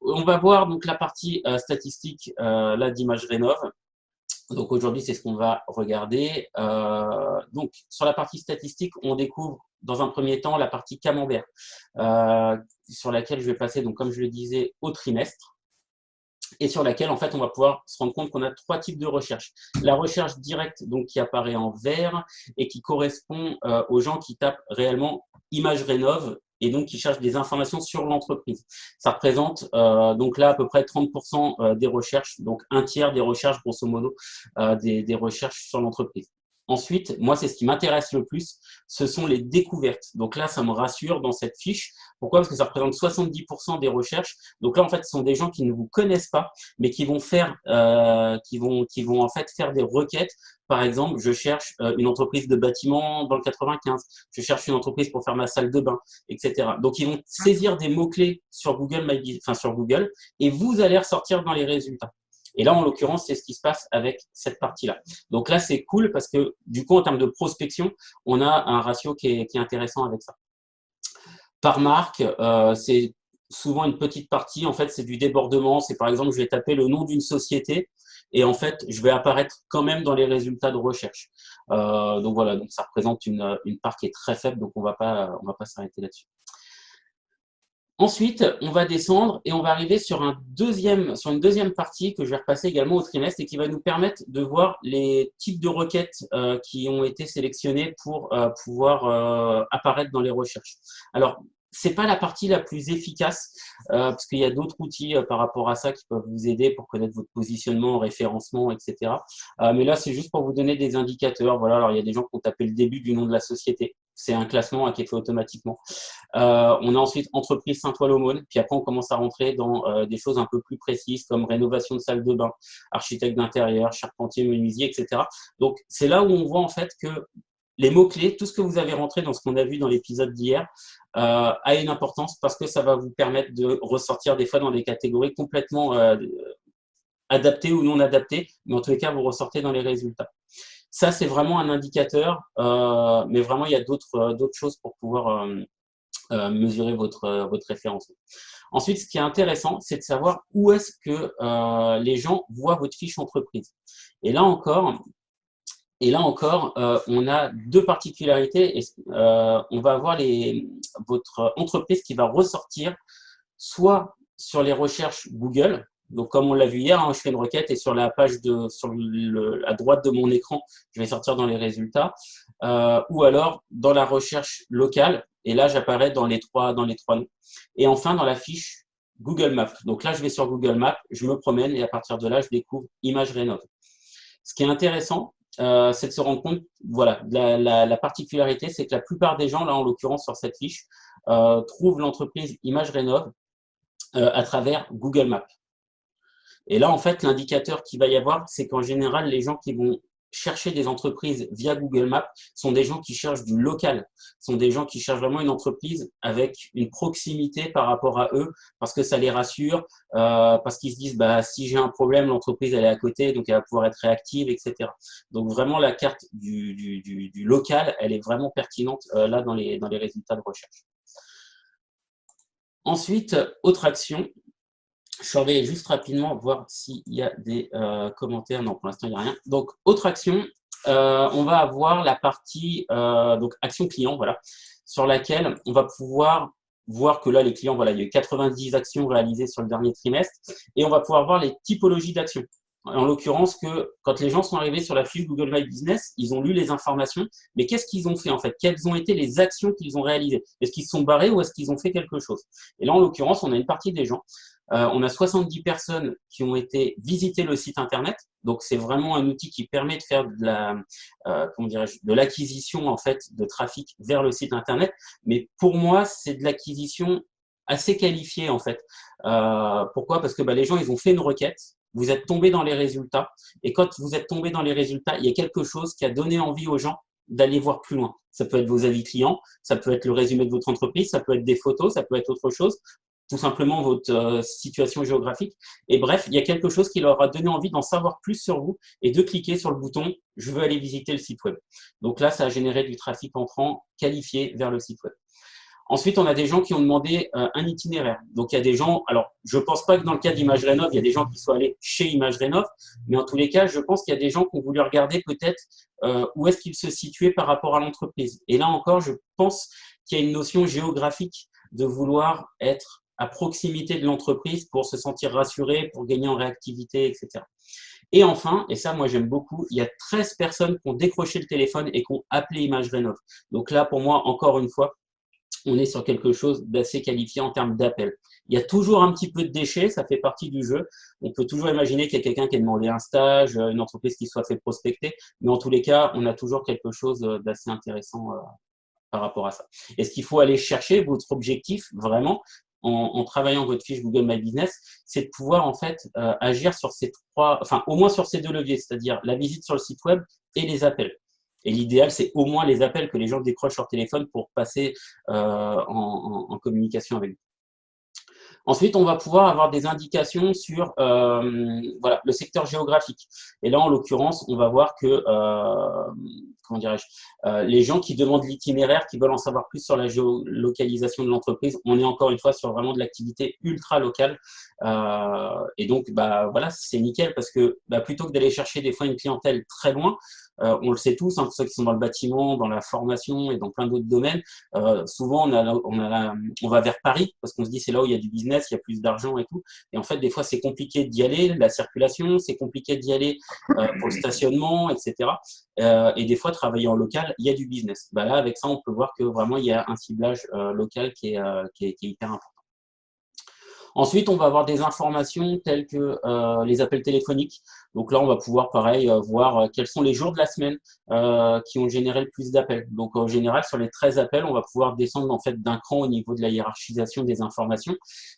on va voir donc la partie statistique là d'Image Rénov. Donc aujourd'hui, c'est ce qu'on va regarder. Donc sur la partie statistique, on découvre dans un premier temps la partie camembert, sur laquelle je vais passer, donc comme je le disais, au trimestre, et sur laquelle en fait on va pouvoir se rendre compte qu'on a trois types de recherche. La recherche directe, donc qui apparaît en vert et qui correspond aux gens qui tapent réellement Image Rénov et donc qui cherchent des informations sur l'entreprise. Ça représente donc là à peu près 30% des recherches, donc un tiers des recherches grosso modo des recherches sur l'entreprise. Ensuite, moi, c'est ce qui m'intéresse le plus, ce sont les découvertes. Donc là, ça me rassure dans cette fiche. Pourquoi? Parce que ça représente 70% des recherches. Donc là, en fait, ce sont des gens qui ne vous connaissent pas, mais qui vont faire, qui vont en fait faire des requêtes. Par exemple, je cherche une entreprise de bâtiment dans le 95. Je cherche une entreprise pour faire ma salle de bain, etc. Donc, ils vont saisir des mots-clés sur Google, enfin sur Google, et vous allez ressortir dans les résultats. Et là, en l'occurrence, c'est ce qui se passe avec cette partie-là. Donc là, c'est cool parce que du coup, en termes de prospection, on a un ratio qui est intéressant avec ça. Par marque, c'est souvent une petite partie. En fait, c'est du débordement. C'est par exemple, je vais taper le nom d'une société et en fait, je vais apparaître quand même dans les résultats de recherche. Donc voilà, donc ça représente une part qui est très faible, donc on va pas s'arrêter là-dessus. Ensuite, on va descendre et on va arriver sur une deuxième partie que je vais repasser également au trimestre et qui va nous permettre de voir les types de requêtes qui ont été sélectionnées pour pouvoir apparaître dans les recherches. Alors, c'est pas la partie la plus efficace parce qu'il y a d'autres outils par rapport à ça qui peuvent vous aider pour connaître votre positionnement, référencement, etc. Mais là, c'est juste pour vous donner des indicateurs. Voilà, alors il y a des gens qui ont tapé le début du nom de la société. C'est un classement qui est fait automatiquement. On a ensuite entreprise Saint-Ouen-l'Aumône, puis après on commence à rentrer dans des choses un peu plus précises comme rénovation de salle de bain, architecte d'intérieur, charpentier, menuisier, etc. Donc c'est là où on voit en fait que les mots-clés, tout ce que vous avez rentré dans ce qu'on a vu dans l'épisode d'hier, a une importance parce que ça va vous permettre de ressortir des fois dans des catégories complètement adaptées ou non adaptées, mais en tous les cas, vous ressortez dans les résultats. Ça, c'est vraiment un indicateur, mais vraiment, il y a d'autres choses pour pouvoir mesurer votre référence. Ensuite, ce qui est intéressant, c'est de savoir où est-ce que les gens voient votre fiche entreprise. Et là encore, on a deux particularités. On va avoir votre entreprise qui va ressortir soit sur les recherches Google. Donc, comme on l'a vu hier, je fais une requête et sur la page à droite de mon écran, je vais sortir dans les résultats. Ou alors dans la recherche locale. Et là, j'apparais dans les trois noms. Et enfin, dans la fiche Google Maps. Donc là, je vais sur Google Maps, je me promène et à partir de là, je découvre Image Rénov. Ce qui est intéressant, c'est de se rendre compte, voilà, la particularité, c'est que la plupart des gens, là en l'occurrence sur cette fiche, trouvent l'entreprise Image Rénov à travers Google Maps. Et là, en fait, l'indicateur qu'il va y avoir, c'est qu'en général, les gens qui vont chercher des entreprises via Google Maps sont des gens qui cherchent du local, sont des gens qui cherchent vraiment une entreprise avec une proximité par rapport à eux, parce que ça les rassure, parce qu'ils se disent bah si j'ai un problème, l'entreprise elle est à côté, donc elle va pouvoir être réactive, etc. Donc vraiment la carte du local, elle est vraiment pertinente là dans les résultats de recherche. Ensuite, autre action. Je surveille juste rapidement, voir s'il y a des commentaires. Non, pour l'instant, il n'y a rien. Donc, autre action, on va avoir la partie donc action client, voilà, sur laquelle on va pouvoir voir que là, les clients, voilà, il y a eu 90 actions réalisées sur le dernier trimestre et on va pouvoir voir les typologies d'actions. En l'occurrence, que quand les gens sont arrivés sur la fiche Google My Business, ils ont lu les informations, mais qu'est-ce qu'ils ont fait en fait? Quelles ont été les actions qu'ils ont réalisées? Est-ce qu'ils se sont barrés ou est-ce qu'ils ont fait quelque chose? Et là, en l'occurrence, on a une partie des gens. On a 70 personnes qui ont été visiter le site internet. Donc, c'est vraiment un outil qui permet de faire de l'acquisition en fait de trafic vers le site internet. Mais pour moi, c'est de l'acquisition assez qualifiée en fait. Pourquoi? Parce que les gens, ils ont fait une requête. Vous êtes tombé dans les résultats. Et quand vous êtes tombé dans les résultats, il y a quelque chose qui a donné envie aux gens d'aller voir plus loin. Ça peut être vos avis clients, ça peut être le résumé de votre entreprise, ça peut être des photos, ça peut être autre chose, tout simplement votre situation géographique. Et bref, il y a quelque chose qui leur a donné envie d'en savoir plus sur vous et de cliquer sur le bouton « Je veux aller visiter le site web ». Donc là, ça a généré du trafic entrant qualifié vers le site web. Ensuite, on a des gens qui ont demandé un itinéraire. Donc, il y a des gens, alors, je ne pense pas que dans le cas d'Image Rénov, il y a des gens qui soient allés chez Image Rénov, mais en tous les cas, je pense qu'il y a des gens qui ont voulu regarder peut-être où est-ce qu'ils se situaient par rapport à l'entreprise. Et là encore, je pense qu'il y a une notion géographique de vouloir être à proximité de l'entreprise pour se sentir rassuré, pour gagner en réactivité, etc. Et enfin, et ça, moi, j'aime beaucoup, il y a 13 personnes qui ont décroché le téléphone et qui ont appelé Image Rénov. Donc là, pour moi, encore une fois, on est sur quelque chose d'assez qualifié en termes d'appel. Il y a toujours un petit peu de déchets, ça fait partie du jeu. On peut toujours imaginer qu'il y a quelqu'un qui a demandé un stage, une entreprise qui soit fait prospecter, mais en tous les cas, on a toujours quelque chose d'assez intéressant par rapport à ça. Et ce qu'il faut aller chercher, votre objectif, vraiment, en travaillant votre fiche Google My Business, c'est de pouvoir en fait agir sur ces trois, enfin au moins sur ces deux leviers, c'est-à-dire la visite sur le site web et les appels. Et l'idéal, c'est au moins les appels que les gens décrochent leur téléphone pour passer en communication avec vous. Ensuite, on va pouvoir avoir des indications sur voilà, le secteur géographique. Et là, en l'occurrence, on va voir que comment dirais-je, les gens qui demandent l'itinéraire, qui veulent en savoir plus sur la géolocalisation de l'entreprise, on est encore une fois sur vraiment de l'activité ultra locale. Et donc, bah, voilà, c'est nickel parce que bah, plutôt que d'aller chercher des fois une clientèle très loin, on le sait tous, hein, pour ceux qui sont dans le bâtiment, dans la formation et dans plein d'autres domaines, souvent on va vers Paris parce qu'on se dit c'est là où il y a du business, il y a plus d'argent et tout. Et en fait, des fois, c'est compliqué d'y aller, la circulation, c'est compliqué d'y aller pour le stationnement, etc. Et des fois, travailler en local, il y a du business. Bah là, avec ça, on peut voir que vraiment, il y a un ciblage local qui est hyper important. Ensuite, on va avoir des informations telles que les appels téléphoniques. Donc là, on va pouvoir, pareil, voir quels sont les jours de la semaine qui ont généré le plus d'appels. Donc, en général, sur les 13 appels, on va pouvoir descendre en fait d'un cran au niveau de la hiérarchisation des informations.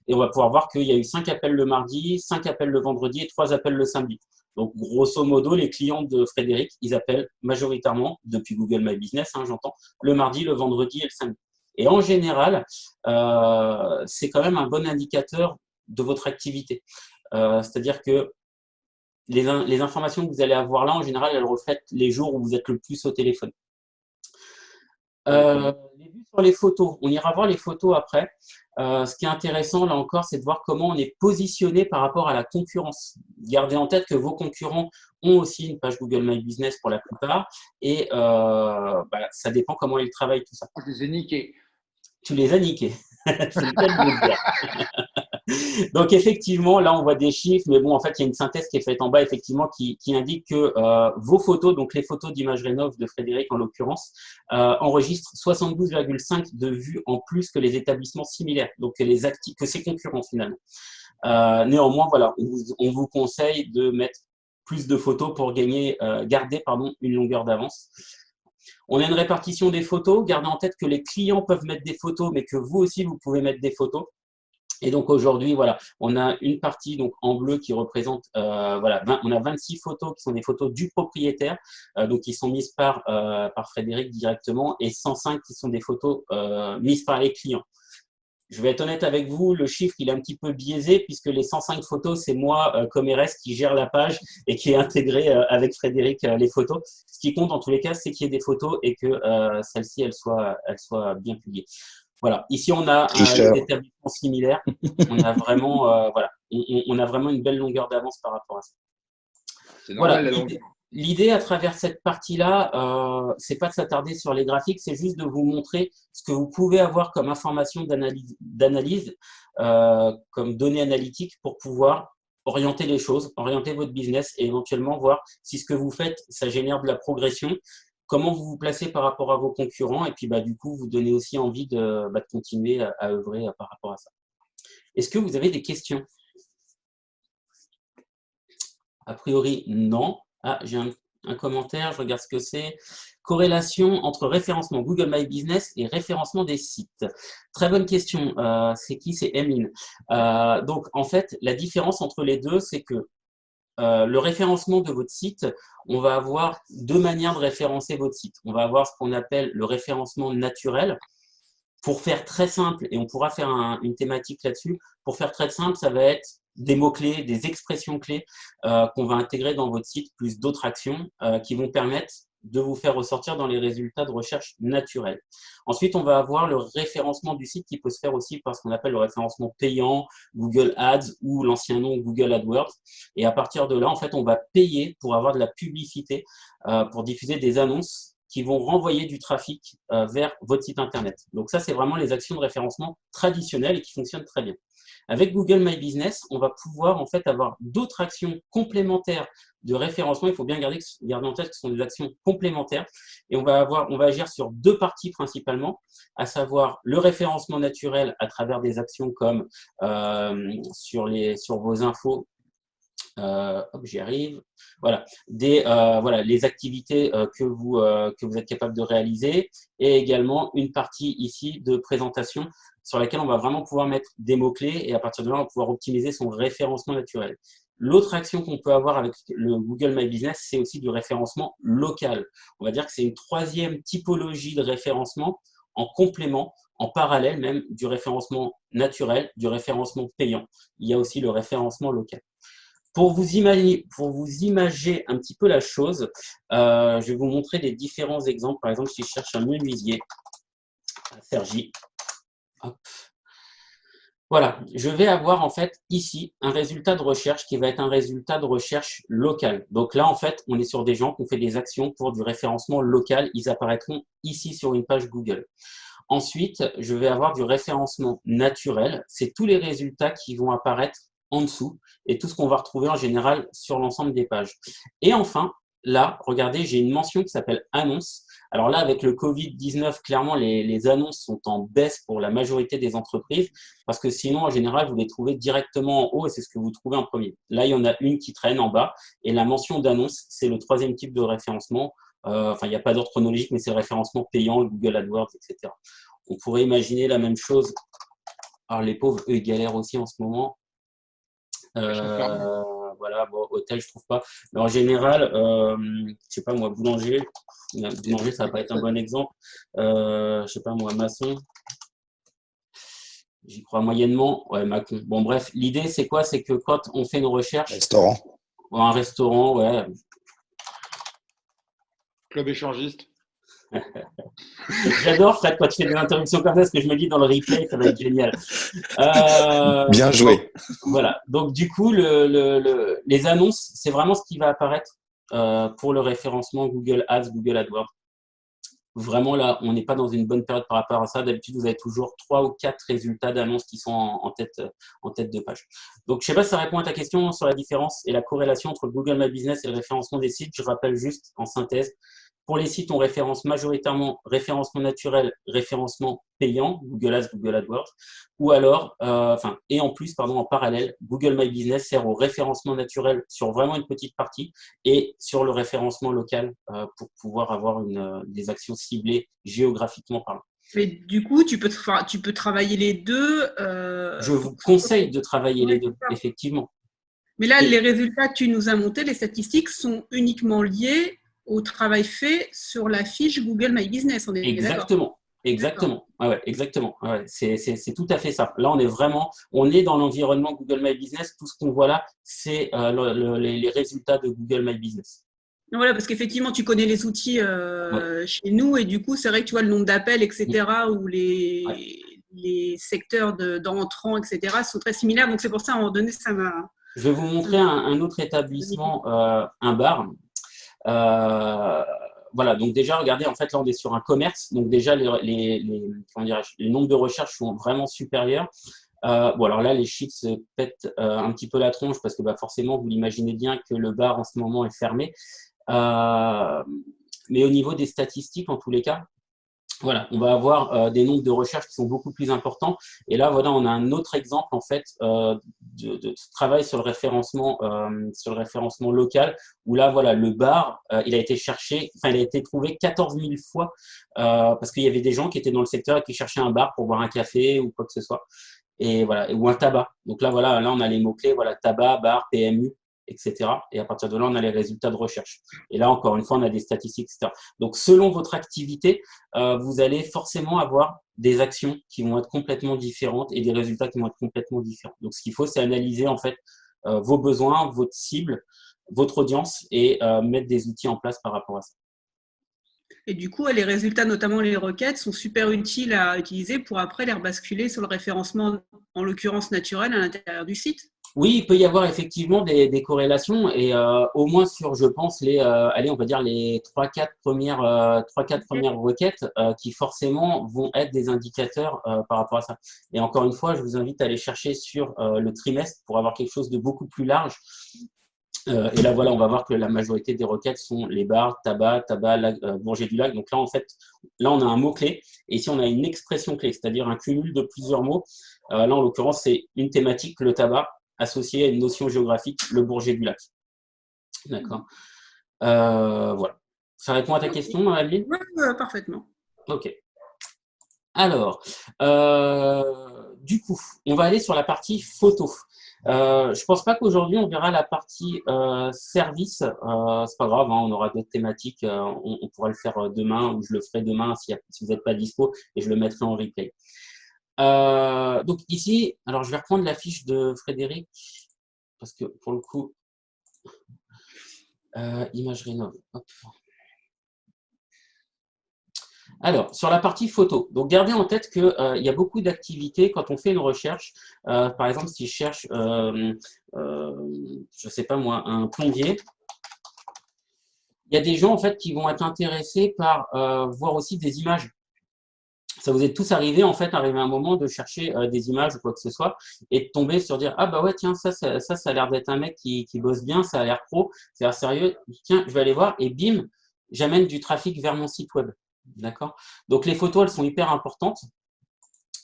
Et on va pouvoir voir qu'il y a eu 5 appels le mardi, 5 appels le vendredi et 3 appels le samedi. Donc, grosso modo, les clients de Frédéric, ils appellent majoritairement, depuis Google My Business, hein, j'entends, le mardi, le vendredi et le samedi. Et en général, c'est quand même un bon indicateur de votre activité. C'est-à-dire que les informations que vous allez avoir là, en général, elles reflètent les jours où vous êtes le plus au téléphone. Les vues sur les photos, on ira voir les photos après. Ce qui est intéressant, là encore, c'est de voir comment on est positionné par rapport à la concurrence. Gardez en tête que vos concurrents ont aussi une page Google My Business pour la plupart, et bah, ça dépend comment ils travaillent tout ça. Je les ai niqués. Tu les as niqués, c'est le cas de le dire. Donc, effectivement, là, on voit des chiffres, mais bon, en fait, il y a une synthèse qui est faite en bas, effectivement, qui indique que vos photos, donc les photos d'Image Rénov de Frédéric en l'occurrence, enregistrent 72,5 de vues en plus que les établissements similaires, donc que ses concurrents finalement. Néanmoins, voilà, on vous conseille de mettre plus de photos pour garder une longueur d'avance. On a une répartition des photos. Gardez en tête que les clients peuvent mettre des photos, mais que vous aussi, vous pouvez mettre des photos. Et donc aujourd'hui, voilà, on a une partie donc en bleu qui représente, voilà, on a 26 photos qui sont des photos du propriétaire, donc qui sont mises par Frédéric directement, et 105 qui sont des photos mises par les clients. Je vais être honnête avec vous, le chiffre il est un petit peu biaisé puisque les 105 photos, c'est moi comme RS qui gère la page et qui est intégré avec Frédéric les photos. Ce qui compte en tous les cas, c'est qu'il y ait des photos et que celles-ci elles soient bien publiées. Voilà, ici on a des établissements similaires. On a vraiment, voilà, on a vraiment une belle longueur d'avance par rapport à ça. C'est normal, Voilà, la longueur. l'idée à travers cette partie-là, c'est pas de s'attarder sur les graphiques, c'est juste de vous montrer ce que vous pouvez avoir comme information d'analyse, comme données analytiques pour pouvoir orienter les choses, orienter votre business et éventuellement voir si ce que vous faites, ça génère de la progression, comment vous vous placez par rapport à vos concurrents et puis bah, du coup, vous donnez aussi envie de continuer à œuvrer par rapport à ça. Est-ce que vous avez des questions? A priori, non. Ah, j'ai un commentaire, je regarde ce que c'est. Corrélation entre référencement Google My Business et référencement des sites. Très bonne question. C'est qui? C'est Emeline. Donc, en fait, la différence entre les deux, c'est que le référencement de votre site, on va avoir deux manières de référencer votre site. On va avoir ce qu'on appelle le référencement naturel. Pour faire très simple, et on pourra faire une thématique là-dessus, pour faire très simple, ça va être des mots-clés, des expressions clés qu'on va intégrer dans votre site, plus d'autres actions qui vont permettre de vous faire ressortir dans les résultats de recherche naturels. Ensuite, on va avoir le référencement du site qui peut se faire aussi par ce qu'on appelle le référencement payant, Google Ads ou l'ancien nom Google AdWords. Et à partir de là, en fait, on va payer pour avoir de la publicité, pour diffuser des annonces qui vont renvoyer du trafic vers votre site Internet. Donc ça, c'est vraiment les actions de référencement traditionnelles et qui fonctionnent très bien. Avec Google My Business, on va pouvoir en fait avoir d'autres actions complémentaires de référencement. Il faut bien garder en tête que ce sont des actions complémentaires. Et on va agir sur deux parties principalement, à savoir le référencement naturel à travers des actions comme sur vos infos. J'y arrive. Voilà, les activités que vous êtes capable de réaliser, et également une partie ici de présentation sur laquelle on va vraiment pouvoir mettre des mots-clés et à partir de là, on va pouvoir optimiser son référencement naturel. L'autre action qu'on peut avoir avec le Google My Business, c'est aussi du référencement local. On va dire que c'est une troisième typologie de référencement en complément, en parallèle même du référencement naturel, du référencement payant. Il y a aussi le référencement local. Pour vous imager un petit peu la chose, je vais vous montrer des différents exemples. Par exemple, si je cherche un menuisier, Sergi, hop. Voilà, je vais avoir en fait ici un résultat de recherche qui va être un résultat de recherche local. Donc là, en fait, on est sur des gens qui ont fait des actions pour du référencement local. Ils apparaîtront ici sur une page Google. Ensuite, je vais avoir du référencement naturel. C'est tous les résultats qui vont apparaître en dessous et tout ce qu'on va retrouver en général sur l'ensemble des pages. Et enfin, là, regardez, j'ai une mention qui s'appelle annonce. Alors là, avec le Covid-19, clairement, les annonces sont en baisse pour la majorité des entreprises parce que sinon, en général, vous les trouvez directement en haut et c'est ce que vous trouvez en premier. Là, il y en a une qui traîne en bas et la mention d'annonce, c'est le troisième type de référencement. Enfin, il n'y a pas d'ordre chronologique, mais c'est le référencement payant, Google AdWords, etc. On pourrait imaginer la même chose. Alors, les pauvres, eux, ils galèrent aussi en ce moment. Voilà, bon, hôtel, je trouve pas. Mais en général, je sais pas moi, boulanger, ça va pas être un bon exemple. Je sais pas moi, maçon, j'y crois moyennement. Ouais, Macon. Bon, bref, l'idée, c'est quoi? C'est que quand on fait une recherche, Restaurant. un restaurant, ouais. Club échangiste. J'adore, Fred, quand tu fais des interruptions comme ça, parce que je me dis dans le replay, ça va être génial. Bien joué. Donc, voilà. Donc, du coup, les annonces, c'est vraiment ce qui va apparaître pour le référencement Google Ads, Google AdWords. Vraiment, là, on n'est pas dans une bonne période par rapport à ça. D'habitude, vous avez toujours 3 ou 4 résultats d'annonces qui sont en tête de page. Donc, je ne sais pas si ça répond à ta question sur la différence et la corrélation entre Google My Business et le référencement des sites. Je rappelle juste en synthèse. Pour les sites, on référence majoritairement référencement naturel, référencement payant, Google Ads, Google AdWords, ou alors, et en plus, en parallèle, Google My Business sert au référencement naturel sur vraiment une petite partie et sur le référencement local pour pouvoir avoir des actions ciblées géographiquement parlant. Mais du coup, tu peux travailler les deux. Je vous conseille de travailler les deux, effectivement. Mais là, les résultats que tu nous as montés, les statistiques, sont uniquement liés au travail fait sur la fiche Google My Business. On est exactement. Exactement. Ah ouais, exactement. Ah ouais, c'est tout à fait ça. Là, on est dans l'environnement Google My Business. Tout ce qu'on voit là, c'est les résultats de Google My Business. Voilà, parce qu'effectivement, tu connais les outils chez nous et du coup, c'est vrai que tu vois le nombre d'appels, etc., ou les secteurs d'entrants, etc., sont très similaires. Donc, c'est pour ça, à un moment donné, ça m'a… Je vais vous montrer un autre établissement, un bar. Voilà, donc déjà, regardez, en fait, là, on est sur un commerce. Donc déjà, les nombres de recherches sont vraiment supérieurs. Bon, alors là, les chiffres se pètent un petit peu la tronche parce que forcément, vous l'imaginez bien que le bar en ce moment est fermé. Mais au niveau des statistiques, en tous les cas, voilà, on va avoir des nombres de recherches qui sont beaucoup plus importants. Et là, voilà, on a un autre exemple en fait de travail sur le référencement local. Où là, voilà, le bar, il a été trouvé 14 000 fois parce qu'il y avait des gens qui étaient dans le secteur et qui cherchaient un bar pour boire un café ou quoi que ce soit. Et voilà, ou un tabac. Donc là, voilà, là, on a les mots clés, voilà, tabac, bar, PMU, etc. Et à partir de là, on a les résultats de recherche. Et là, encore une fois, on a des statistiques, etc. Donc, selon votre activité, vous allez forcément avoir des actions qui vont être complètement différentes et des résultats qui vont être complètement différents. Donc, ce qu'il faut, c'est analyser en fait vos besoins, votre cible, votre audience et mettre des outils en place par rapport à ça. Et du coup, les résultats, notamment les requêtes, sont super utiles à utiliser pour après les rebasculer sur le référencement, en l'occurrence naturel, à l'intérieur du site. Oui, il peut y avoir effectivement des corrélations et au moins sur, je pense, allez, on va dire les 3-4 premières requêtes qui forcément vont être des indicateurs par rapport à ça. Et encore une fois, je vous invite à aller chercher sur le trimestre pour avoir quelque chose de beaucoup plus large. Et là, voilà, on va voir que la majorité des requêtes sont les bars, tabac, Bourget du Lac. Donc là, en fait, là, on a un mot-clé. Et ici, on a une expression clé, c'est-à-dire un cumul de plusieurs mots. Là, en l'occurrence, c'est une thématique, le tabac, associé à une notion géographique, le Bourget du Lac. D'accord. Voilà. Ça répond à ta question, Adeline? Oui, parfaitement. Ok. Alors, du coup, on va aller sur la partie photo. Je pense pas qu'aujourd'hui on verra la partie service. C'est pas grave, hein, on aura d'autres thématiques. On pourra le faire demain ou je le ferai demain si vous n'êtes pas dispo et je le mettrai en replay. Donc ici, alors je vais reprendre la fiche de Frédéric parce que pour le coup, image rénov. Hop. Alors, sur la partie photo, donc gardez en tête qu'il y a beaucoup d'activités quand on fait une recherche. Par exemple, si je cherche, je ne sais pas moi, un plombier, il y a des gens en fait qui vont être intéressés par voir aussi des images. Ça vous est tous arrivé en fait, arrivé à un moment de chercher des images ou quoi que ce soit et de tomber sur dire ah bah ouais tiens ça a l'air d'être un mec qui bosse bien, ça a l'air pro, ça a l'air sérieux. Tiens, je vais aller voir et bim, j'amène du trafic vers mon site web. D'accord. Donc les photos, elles sont hyper importantes.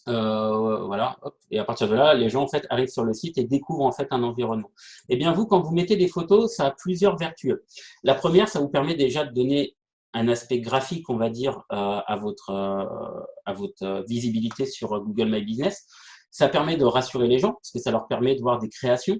Voilà. Hop. Et à partir de là, les gens en fait arrivent sur le site et découvrent en fait un environnement. Et bien vous, quand vous mettez des photos, ça a plusieurs vertus. La première, ça vous permet déjà de donner un aspect graphique, on va dire, à votre visibilité sur Google My Business. Ça permet de rassurer les gens parce que ça leur permet de voir des créations.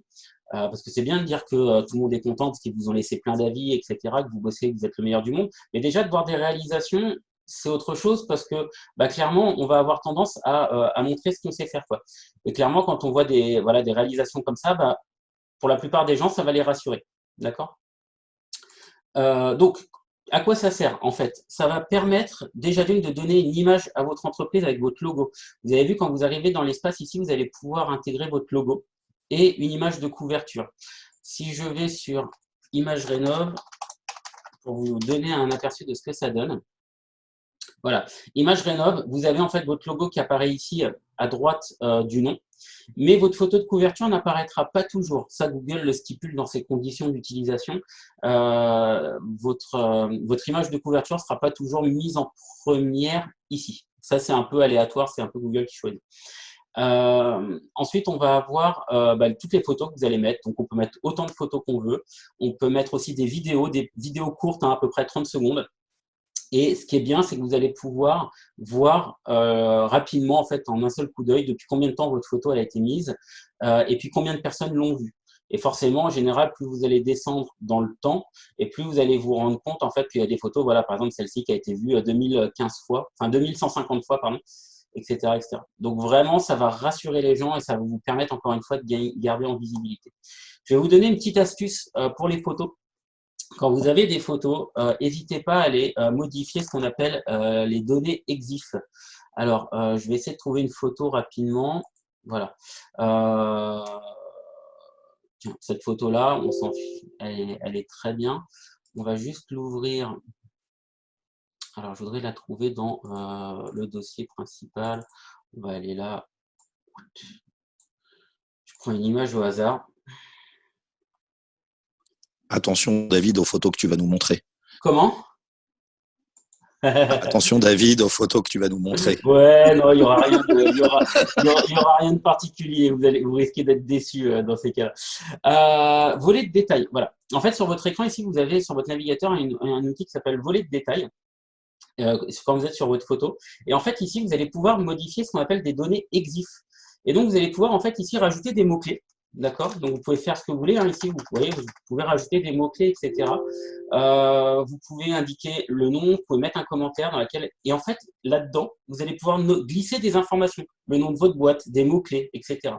Parce que c'est bien de dire que tout le monde est content parce qu'ils vous ont laissé plein d'avis, etc., que vous bossez, que vous êtes le meilleur du monde. Mais déjà, de voir des réalisations, c'est autre chose parce que bah, clairement, on va avoir tendance à montrer ce qu'on sait faire, quoi. Et clairement, quand on voit des réalisations comme ça, bah, pour la plupart des gens, ça va les rassurer. D'accord. Donc, à quoi ça sert en fait? Ça va permettre déjà d'une de donner une image à votre entreprise avec votre logo. Vous avez vu quand vous arrivez dans l'espace ici, vous allez pouvoir intégrer votre logo et une image de couverture. Si je vais sur Image Rénov pour vous donner un aperçu de ce que ça donne. Voilà, Image Rénov, vous avez en fait votre logo qui apparaît ici à droite du nom, mais votre photo de couverture n'apparaîtra pas toujours. Ça, Google le stipule dans ses conditions d'utilisation. Votre image de couverture ne sera pas toujours mise en première ici. Ça, c'est un peu aléatoire, c'est un peu Google qui choisit. Ensuite, on va avoir toutes les photos que vous allez mettre. Donc, on peut mettre autant de photos qu'on veut. On peut mettre aussi des vidéos courtes, hein, à peu près 30 secondes. Et ce qui est bien, c'est que vous allez pouvoir voir rapidement, en fait, en un seul coup d'œil, depuis combien de temps votre photo elle a été mise et puis combien de personnes l'ont vue. Et forcément, en général, plus vous allez descendre dans le temps et plus vous allez vous rendre compte, en fait, qu'il y a des photos, voilà, par exemple, celle-ci qui a été vue 2015 fois, enfin 2150 fois, pardon, etc., etc. Donc, vraiment, ça va rassurer les gens et ça va vous permettre, encore une fois, de garder en visibilité. Je vais vous donner une petite astuce pour les photos. Quand vous avez des photos, n'hésitez pas à aller modifier ce qu'on appelle les données EXIF. Alors, je vais essayer de trouver une photo rapidement. Voilà. Tiens, cette photo-là, on s'en fiche, elle est très bien. On va juste l'ouvrir. Alors, je voudrais la trouver dans le dossier principal. On va aller là. Je prends une image au hasard. Attention, David, aux photos que tu vas nous montrer. Comment? Attention, David, aux photos que tu vas nous montrer. Ouais, non, il n'y aura rien de particulier. Vous risquez d'être déçu dans ces cas-là. Volet de détail. Voilà. En fait, sur votre écran ici, vous avez sur votre navigateur un outil qui s'appelle volet de détail. Quand vous êtes sur votre photo. Et en fait, ici, vous allez pouvoir modifier ce qu'on appelle des données EXIF. Et donc, vous allez pouvoir en fait ici rajouter des mots-clés. D'accord. Donc, vous pouvez faire ce que vous voulez. Hein, ici, vous pouvez rajouter des mots-clés, etc. Vous pouvez indiquer le nom, vous pouvez mettre un commentaire dans lequel… Et en fait, là-dedans, vous allez pouvoir glisser des informations, le nom de votre boîte, des mots-clés, etc.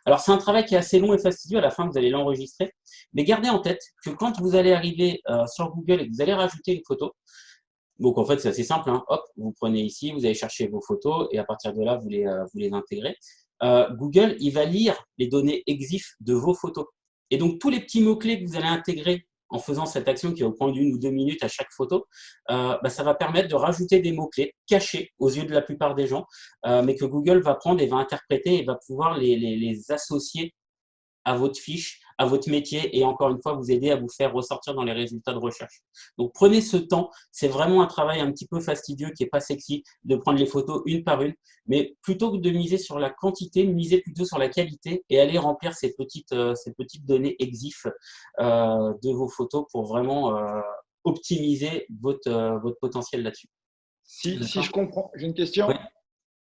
Alors, c'est un travail qui est assez long et fastidieux. À la fin, vous allez l'enregistrer. Mais gardez en tête que quand vous allez arriver sur Google et que vous allez rajouter une photo, Donc, en fait, c'est assez simple, hein. Hop, vous prenez ici, vous allez chercher vos photos et à partir de là, vous les intégrez. Google, il va lire les données EXIF de vos photos. Et donc, tous les petits mots-clés que vous allez intégrer en faisant cette action qui va prendre 1 ou 2 minutes à chaque photo, ça va permettre de rajouter des mots-clés cachés aux yeux de la plupart des gens, mais que Google va prendre et va interpréter et va pouvoir les associer à votre fiche, à votre métier et encore une fois, vous aider à vous faire ressortir dans les résultats de recherche. Donc, prenez ce temps. C'est vraiment un travail un petit peu fastidieux qui n'est pas sexy de prendre les photos une par une, mais plutôt que de miser sur la quantité, misez plutôt sur la qualité et allez remplir ces petites données EXIF de vos photos pour vraiment optimiser votre potentiel là-dessus. Si je comprends, j'ai une question. Oui.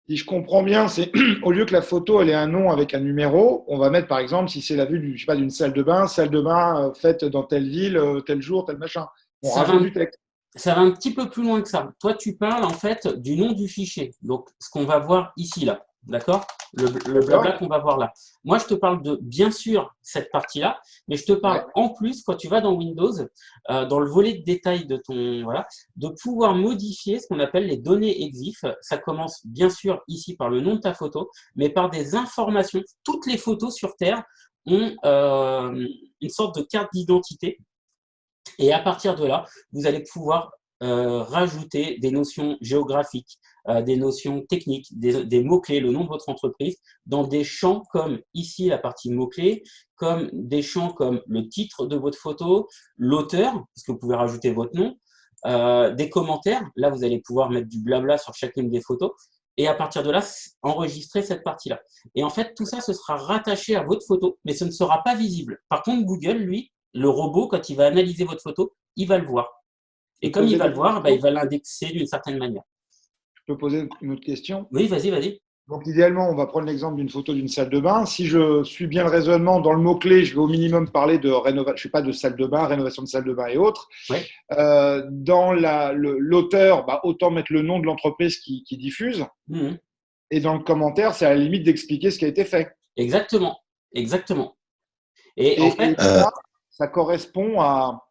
Si je comprends bien, c'est au lieu que la photo elle ait un nom avec un numéro, on va mettre par exemple si c'est la vue je sais pas, d'une salle de bain faite dans telle ville, tel jour, tel machin. On rajoute du texte. Ça va un petit peu plus loin que ça. Toi, tu parles en fait du nom du fichier. Donc, ce qu'on va voir ici, là. D'accord? Le blabla qu'on va voir là. Moi, je te parle de, bien sûr, cette partie-là, mais je te parle en plus, quand tu vas dans Windows, dans le volet de détail de ton, voilà, de pouvoir modifier ce qu'on appelle les données EXIF. Ça commence bien sûr ici par le nom de ta photo, mais par des informations. Toutes les photos sur Terre ont une sorte de carte d'identité. Et à partir de là, vous allez pouvoir rajouter des notions géographiques, des notions techniques, des mots-clés, le nom de votre entreprise, dans des champs comme ici la partie mots-clés, comme des champs comme le titre de votre photo, l'auteur, parce que vous pouvez rajouter votre nom, des commentaires. Là, vous allez pouvoir mettre du blabla sur chacune des photos. Et à partir de là, enregistrer cette partie-là. Et en fait, tout ça, ce sera rattaché à votre photo, mais ce ne sera pas visible. Par contre, Google, lui, le robot, quand il va analyser votre photo, il va le voir. Et comme il va le voir, il va l'indexer d'une certaine manière. Je peux poser une autre question? Oui, vas-y. Donc, idéalement, on va prendre l'exemple d'une photo d'une salle de bain. Si je suis bien le raisonnement, dans le mot-clé, je vais au minimum parler de rénovation, je sais pas, de salle de bain, rénovation de salle de bain et autres. Ouais. Dans l'auteur, autant mettre le nom de l'entreprise qui diffuse. Mmh. Et dans le commentaire, c'est à la limite d'expliquer ce qui a été fait. Exactement. Et en fait, ça correspond à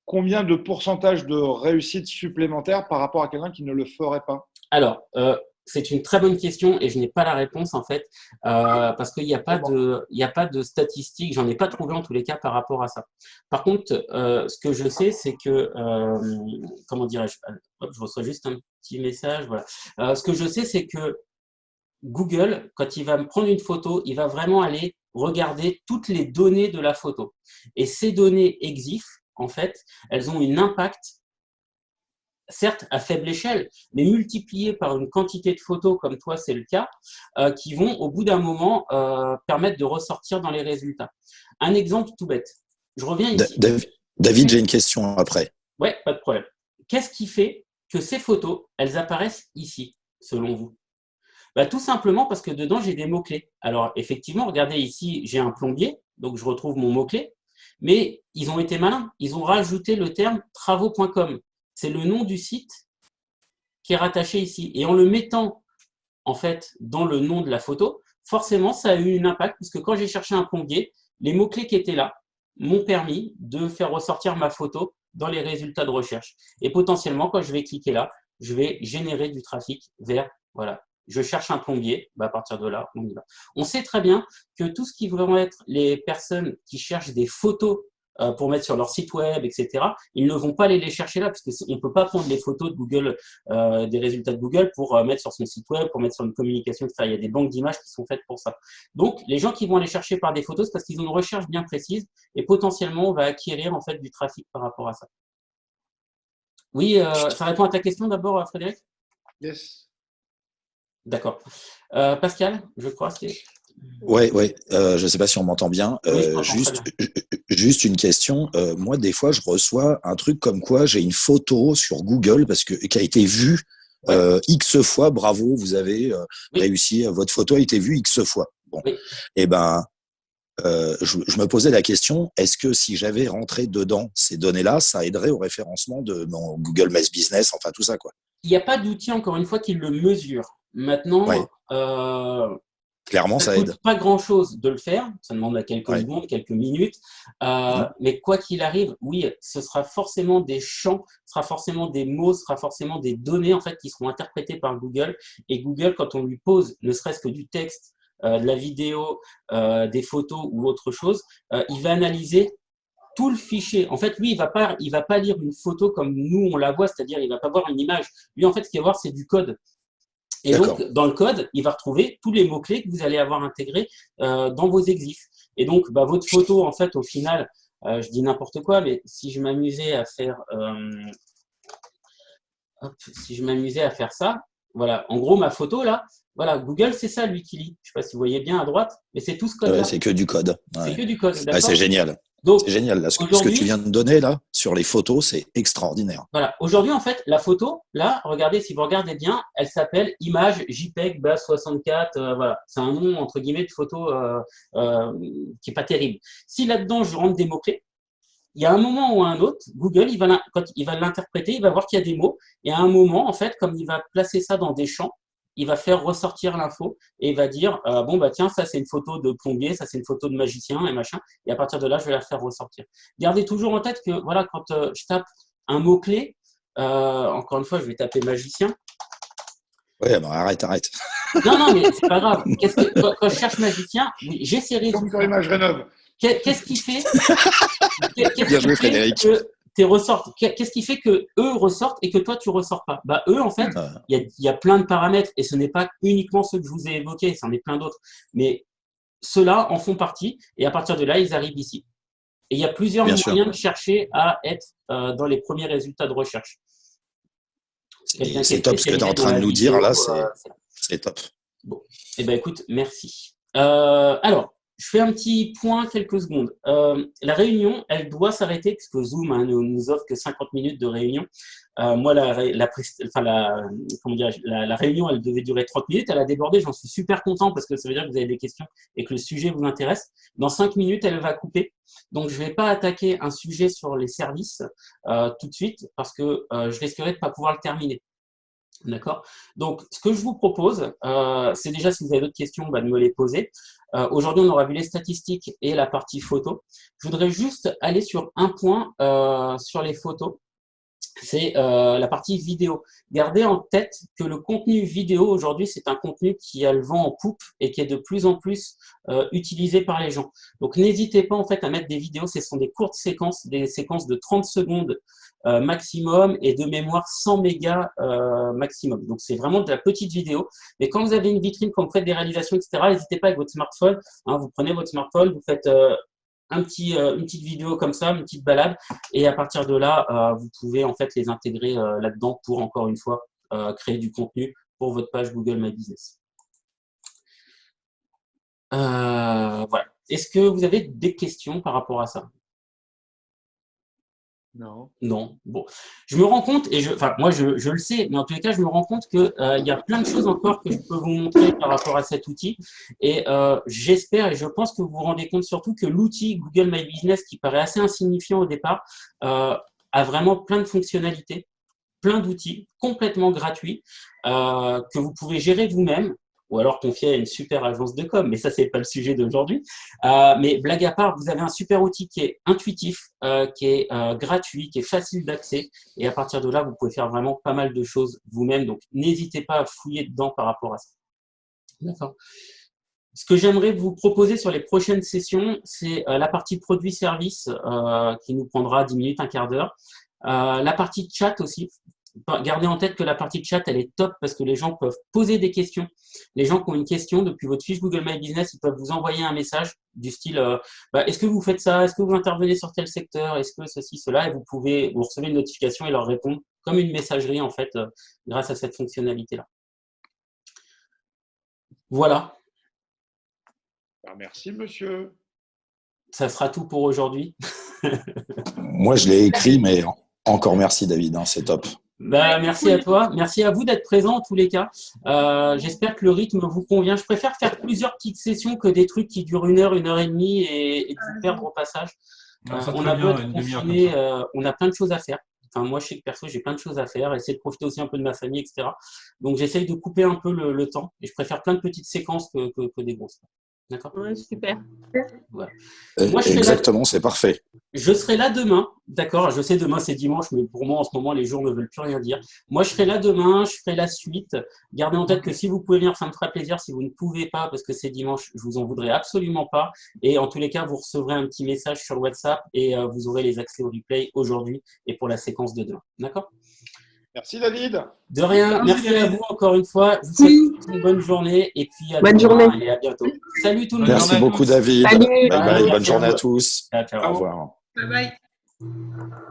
combien de pourcentage de réussite supplémentaire par rapport à quelqu'un qui ne le ferait pas? Alors, c'est une très bonne question et je n'ai pas la réponse en fait, parce qu'il n'y a pas de statistiques, j'en ai pas trouvé en tous les cas par rapport à ça. Par contre, ce que je sais, c'est que, comment dirais-je, je reçois juste un petit message, voilà. Ce que je sais, c'est que Google, quand il va me prendre une photo, il va vraiment aller regarder toutes les données de la photo. Et ces données EXIF, en fait, elles ont un impact, certes à faible échelle, mais multiplié par une quantité de photos, comme toi c'est le cas, qui vont au bout d'un moment permettre de ressortir dans les résultats. Un exemple tout bête. Je reviens ici. David, j'ai une question après. Ouais, pas de problème. Qu'est-ce qui fait que ces photos, elles apparaissent ici, selon vous? Tout simplement parce que dedans, j'ai des mots-clés. Alors, effectivement, regardez ici, j'ai un plombier, donc je retrouve mon mot-clé, mais ils ont été malins. Ils ont rajouté le terme travaux.com. C'est le nom du site qui est rattaché ici. Et en le mettant, en fait, dans le nom de la photo, forcément, ça a eu un impact, puisque quand j'ai cherché un plombier, les mots-clés qui étaient là m'ont permis de faire ressortir ma photo dans les résultats de recherche. Et potentiellement, quand je vais cliquer là, je vais générer du trafic vers, voilà, je cherche un plombier, à partir de là, on y va. On sait très bien que tout ce qui vont être les personnes qui cherchent des photos pour mettre sur leur site web, etc., ils ne vont pas aller les chercher là, parce qu'on ne peut pas prendre les photos de Google, des résultats de Google pour mettre sur son site web, pour mettre sur une communication, etc. Il y a des banques d'images qui sont faites pour ça. Donc, les gens qui vont aller chercher par des photos, c'est parce qu'ils ont une recherche bien précise et potentiellement, on va acquérir en fait du trafic par rapport à ça. Oui, ça répond à ta question d'abord, Frédéric? Yes. D'accord. Pascal, je crois, c'est… Ouais. Je ne sais pas si on m'entend bien. Oui, juste une question. Moi, des fois, je reçois un truc comme quoi j'ai une photo sur Google qui a été vue X fois. Bravo, vous avez réussi. Votre photo a été vue X fois. Bon. Oui. Eh ben, je me posais la question, est-ce que si j'avais rentré dedans ces données-là, ça aiderait au référencement de mon Google My Business, enfin tout ça, quoi? Il n'y a pas d'outil, encore une fois, qui le mesure. Maintenant, Clairement, ça aide. Coûte pas grand-chose de le faire, ça demande à quelques secondes, quelques minutes, mais quoi qu'il arrive, oui, ce sera forcément des champs, ce sera forcément des mots, ce sera forcément des données en fait qui seront interprétées par Google. Et Google, quand on lui pose ne serait-ce que du texte, de la vidéo, des photos ou autre chose, il va analyser tout le fichier. En fait, lui, il va pas lire une photo comme nous on la voit, c'est-à-dire il va pas voir une image. Lui, en fait, ce qu'il va voir, c'est du code. Et donc, dans le code, il va retrouver tous les mots-clés que vous allez avoir intégrés dans vos exifs. Et donc, votre photo, en fait, au final, je dis n'importe quoi, mais si je m'amusais à faire, ça, voilà, en gros, ma photo, là, voilà, Google, c'est ça, lui, qui lit. Je ne sais pas si vous voyez bien à droite, mais c'est tout ce code-là. C'est que du code. C'est que du code, d'accord. C'est génial. C'est génial. Là, ce que tu viens de donner là sur les photos, c'est extraordinaire. Voilà. Aujourd'hui, en fait, la photo, là, regardez, si vous regardez bien, elle s'appelle image JPEG BAS64. Voilà. C'est un nom, entre guillemets, de photo qui n'est pas terrible. Si là-dedans, je rentre des mots-clés, il y a un moment ou un autre, Google, quand il va l'interpréter, il va voir qu'il y a des mots. Et à un moment, en fait, comme il va placer ça dans des champs, il va faire ressortir l'info et il va dire bon bah tiens, ça c'est une photo de plombier, ça c'est une photo de magicien et machin, et à partir de là je vais la faire ressortir. Gardez toujours en tête que voilà, quand je tape un mot clé, encore une fois je vais taper magicien. Ouais, bah arrête. Non mais c'est pas grave. Quand je cherche magicien, j'ai ces résultats. Comme sur Image Rénov. Qu'est-ce qui fait Bien joué, Frédéric. Qu'est-ce qui fait que eux ressortent et que toi tu ressors pas? Bah eux en fait, il y a plein de paramètres et ce n'est pas uniquement ceux que je vous ai évoqués, c'en est plein d'autres. Mais ceux-là en font partie et à partir de là ils arrivent ici. Et il y a plusieurs moyens de chercher à être dans les premiers résultats de recherche. C'est top ce que tu es en train de nous dire là, c'est top. Bon, et ben écoute, merci. Alors. Je fais un petit point, quelques secondes. La réunion, elle doit s'arrêter parce que Zoom nous offre que 50 minutes de réunion. Moi, la réunion, elle devait durer 30 minutes. Elle a débordé. J'en suis super content parce que ça veut dire que vous avez des questions et que le sujet vous intéresse. Dans 5 minutes, elle va couper. Donc, je ne vais pas attaquer un sujet sur les services tout de suite parce que je risquerais de ne pas pouvoir le terminer. D'accord. Donc, ce que je vous propose, c'est déjà, si vous avez d'autres questions, de me les poser. Aujourd'hui, on aura vu les statistiques et la partie photo. Je voudrais juste aller sur un point sur les photos. C'est la partie vidéo. Gardez en tête que le contenu vidéo, aujourd'hui, c'est un contenu qui a le vent en poupe et qui est de plus en plus utilisé par les gens. Donc, n'hésitez pas en fait à mettre des vidéos. Ce sont des courtes séquences, des séquences de 30 secondes maximum et de mémoire 100 mégas maximum. Donc, c'est vraiment de la petite vidéo. Mais quand vous avez une vitrine, quand vous faites des réalisations, etc., n'hésitez pas avec votre smartphone. Vous prenez votre smartphone, vous faites une petite vidéo comme ça, une petite balade, et à partir de là, vous pouvez en fait les intégrer là-dedans pour, encore une fois, créer du contenu pour votre page Google My Business. Voilà. Est-ce que vous avez des questions par rapport à ça? Non. Non. Bon, je me rends compte, moi je le sais, mais en tous les cas, je me rends compte qu'il y a plein de choses encore que je peux vous montrer par rapport à cet outil. Et j'espère et je pense que vous vous rendez compte surtout que l'outil Google My Business, qui paraît assez insignifiant au départ, a vraiment plein de fonctionnalités, plein d'outils complètement gratuits que vous pouvez gérer vous-même, ou alors confier à une super agence de com, mais ça, c'est pas le sujet d'aujourd'hui. Mais blague à part, vous avez un super outil qui est intuitif, qui est gratuit, qui est facile d'accès, et à partir de là, vous pouvez faire vraiment pas mal de choses vous-même, donc n'hésitez pas à fouiller dedans par rapport à ça. D'accord. Ce que j'aimerais vous proposer sur les prochaines sessions, c'est la partie produit-service qui nous prendra 10 minutes, un quart d'heure. La partie chat aussi. Gardez en tête que la partie chat, elle est top parce que les gens peuvent poser des questions. Les gens qui ont une question depuis votre fiche Google My Business, ils peuvent vous envoyer un message du style est-ce que vous faites ça? Est-ce que vous intervenez sur tel secteur? Est-ce que ceci, cela? Et vous recevez une notification et leur répondre comme une messagerie en fait grâce à cette fonctionnalité-là. Voilà. Merci, monsieur. Ça sera tout pour aujourd'hui. Moi, je l'ai écrit, mais encore merci, David. C'est top. Merci à toi. Merci à vous d'être présent en tous les cas. J'espère que le rythme vous convient. Je préfère faire plusieurs petites sessions que des trucs qui durent 1 heure, 1 heure et demie et de vous perdre au passage. On a beau être confiné, on a plein de choses à faire. enfin, moi, je sais que perso, j'ai plein de choses à faire, essayer de profiter aussi un peu de ma famille, etc. Donc, j'essaye de couper un peu le temps et je préfère plein de petites séquences que des grosses. D'accord? Ouais, super. Voilà. Moi, Exactement, c'est parfait. je serai là demain, d'accord? Je sais, demain c'est dimanche, mais pour moi en ce moment les jours ne veulent plus rien dire. Moi je serai là demain, je ferai la suite. Gardez en tête que si vous pouvez venir, ça me fera plaisir. Si vous ne pouvez pas parce que c'est dimanche, je vous en voudrais absolument pas. Et en tous les cas, vous recevrez un petit message sur WhatsApp et vous aurez les accès au replay aujourd'hui et pour la séquence de demain. D'accord? Merci David. De rien, merci à vous encore une fois. Je vous souhaite une bonne journée et puis à Bonne demain journée. et à bientôt. Salut tout le monde. Merci beaucoup, David. Salut. Bye bye. Merci Bonne à journée vous. à tous. Ciao, ciao. Au revoir. Bye bye.